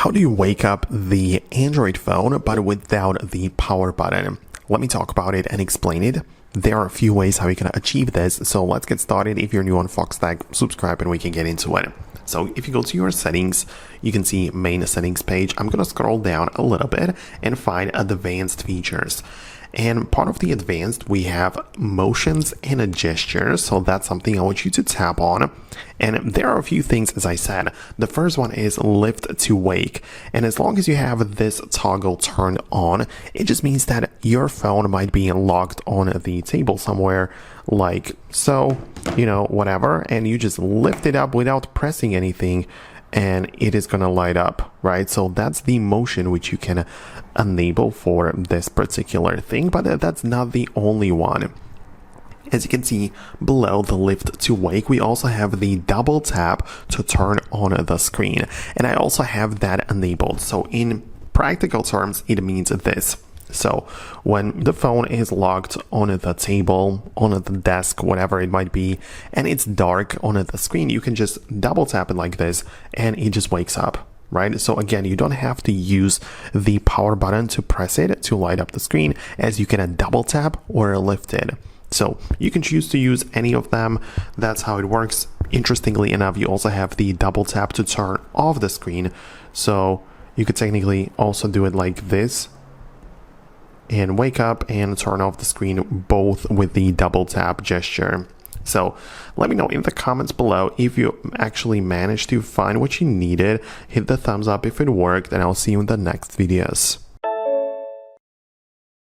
How do you wake up the Android phone but without the power button? Let me talk about it and explain it. There are a few ways how you can achieve this, so let's get started. If you're new on Foxtecc, subscribe and we can get into it. So if you go to your settings, you can see main settings page. I'm going to scroll down a little bit and find advanced features. And part of the advanced, we have motions and gestures. So that's something I want you to tap on. And there are a few things, as I said. The first one is lift to wake. And as long as you have this toggle turned on, it just means that your phone might be locked on the table somewhere like so, whatever. And you just lift it up without pressing anything, and it is going to light up, right? So that's the motion which you can enable for this particular thing, but that's not the only one. As you can see below the lift to wake, we also have the double tap to turn on the screen, and I also have that enabled. So in practical terms, it means this. So when the phone is locked on the table, on the desk, whatever it might be, and it's dark on the screen, you can just double tap it like this and it just wakes up, right? So again, you don't have to use the power button to press it to light up the screen, as you can double tap or lift it. So you can choose to use any of them. That's how it works. Interestingly enough, you also have the double tap to turn off the screen. So you could technically also do it like this and wake up and turn off the screen, both with the double tap gesture. So let me know in the comments below if you actually managed to find what you needed. Hit the thumbs up if it worked, and I'll see you in the next videos.